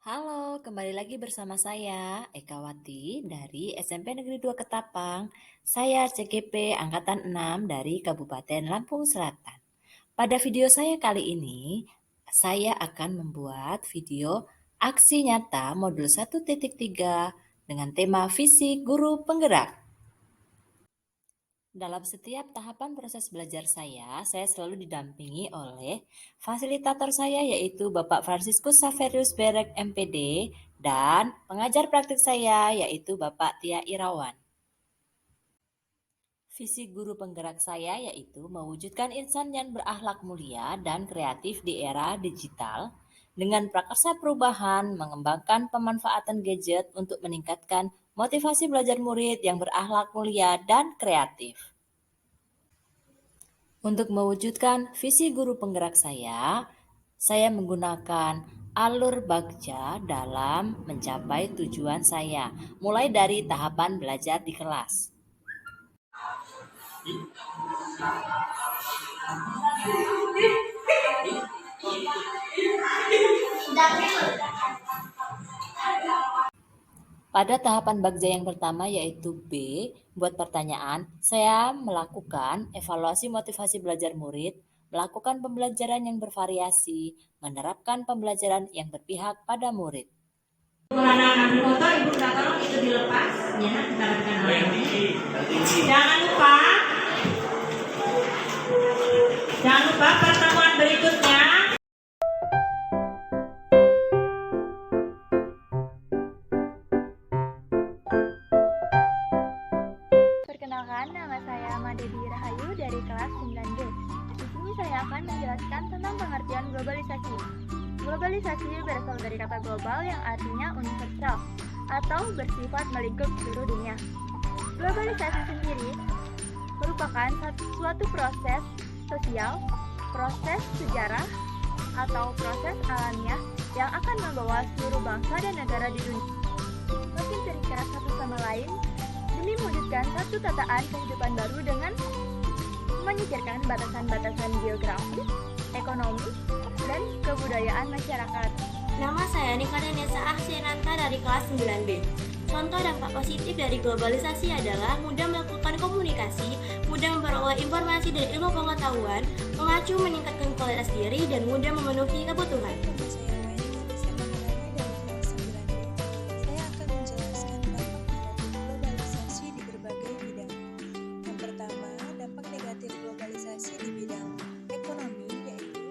Halo, kembali lagi bersama saya, Eka Wati dari SMP Negeri 2 Ketapang. Saya CGP Angkatan 6 dari Kabupaten Lampung Selatan. Pada video saya kali ini, saya akan membuat video aksi nyata modul 1.3 dengan tema visi guru penggerak. Dalam setiap tahapan proses belajar saya selalu didampingi oleh fasilitator saya yaitu Bapak Fransiskus Saverius Berek MPD dan pengajar praktik saya yaitu Bapak Tia Irawan. Visi guru penggerak saya yaitu mewujudkan insan yang berakhlak mulia dan kreatif di era digital dengan prakarsa perubahan mengembangkan pemanfaatan gadget untuk meningkatkan motivasi belajar murid yang berakhlak mulia dan kreatif. Untuk mewujudkan visi guru penggerak saya menggunakan alur bagja dalam mencapai tujuan saya, mulai dari tahapan belajar di kelas. Pada tahapan bagja yang pertama yaitu B, buat pertanyaan, saya melakukan evaluasi motivasi belajar murid, melakukan pembelajaran yang bervariasi, menerapkan pembelajaran yang berpihak pada murid. Anak-anak motor, ibu minta tolong itu dilepas, ya, kita lakukan Jangan lupa pertemuan berikutnya. Perkenalkan, nama saya Madebi Rahayu dari kelas 9B. Di sini saya akan menjelaskan tentang pengertian globalisasi. Globalisasi berasal dari kata global yang artinya universal atau bersifat melingkup seluruh dunia. Globalisasi sendiri merupakan suatu proses sosial, proses sejarah, atau proses alamiah yang akan membawa seluruh bangsa dan negara di dunia makin terikat satu sama lain demi mewujudkan satu tataan kehidupan baru dengan menyingkirkan batasan-batasan geografis, ekonomi, dan kebudayaan masyarakat. Nama saya Nika Danesa Ahsenanta dari kelas 9B. Contoh dampak positif dari globalisasi adalah mudah melakukan komunikasi, mudah memperoleh informasi dan ilmu pengetahuan, mengacu meningkatkan kualitas diri, dan mudah memenuhi kebutuhan. Saya akan menjelaskan dampak negatif globalisasi di berbagai bidang. Yang pertama, dampak negatif globalisasi di bidang ekonomi yaitu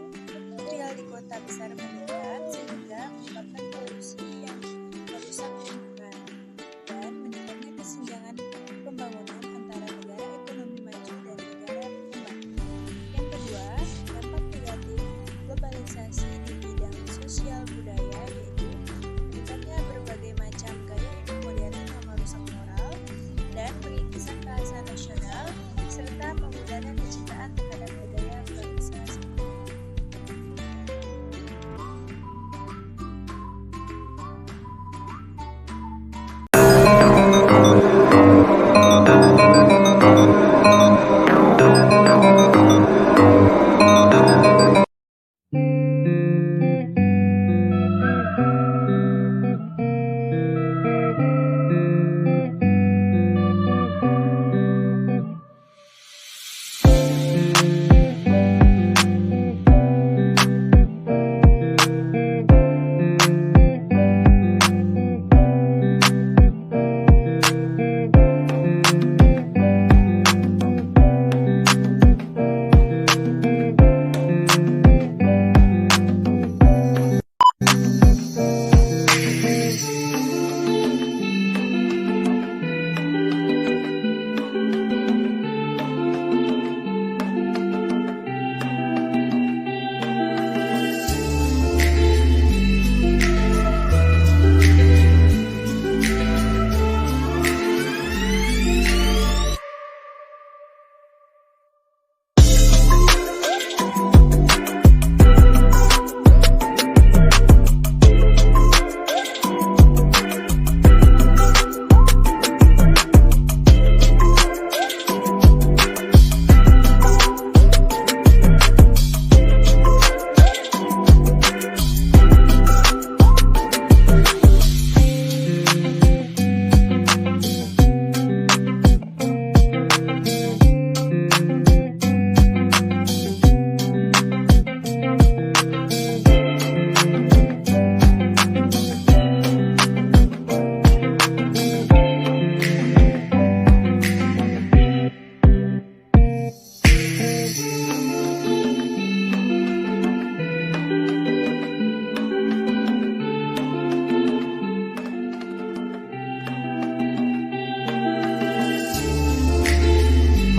material di kota besar meningkat sehingga menyebabkan polusi yang merusak lingkungan dan meningkatnya kesenjangan pembangunan antara negara ekonomi maju dan negara berkembang. Yang kedua, dampak negatif globalisasi di bidang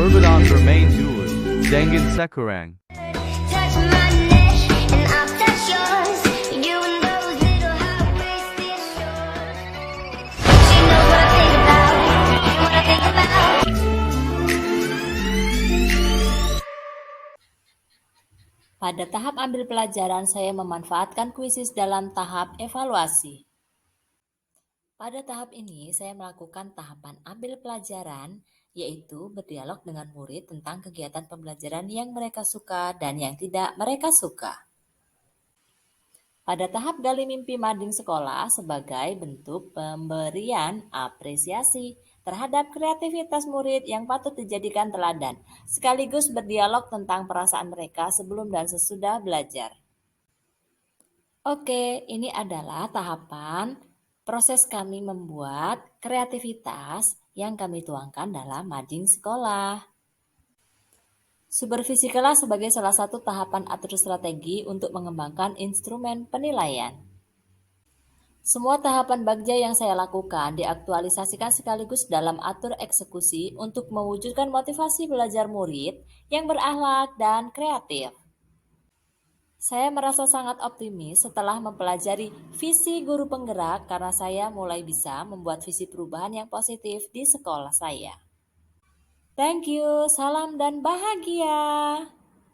Perbedaan bermain dulu dengan sekarang. Touch my neck and I'll touch yours. You and those little high-waisted shorts. She knows what I think about. What I think about. Pada tahap ambil pelajaran, saya memanfaatkan kuisis dalam tahap evaluasi. Pada tahap ini, saya melakukan tahapan ambil pelajaran, yaitu berdialog dengan murid tentang kegiatan pembelajaran yang mereka suka dan yang tidak mereka suka. Pada tahap gali mimpi mading sekolah sebagai bentuk pemberian apresiasi terhadap kreativitas murid yang patut dijadikan teladan, sekaligus berdialog tentang perasaan mereka sebelum dan sesudah belajar. Oke, ini adalah tahapan proses kami membuat kreativitas yang kami tuangkan dalam mading sekolah. Supervisi kelas sebagai salah satu tahapan atur strategi untuk mengembangkan instrumen penilaian. Semua tahapan bagja yang saya lakukan diaktualisasikan sekaligus dalam atur eksekusi untuk mewujudkan motivasi belajar murid yang berakhlak dan kreatif. Saya merasa sangat optimis setelah mempelajari visi guru penggerak karena saya mulai bisa membuat visi perubahan yang positif di sekolah saya. Thank you, salam dan bahagia.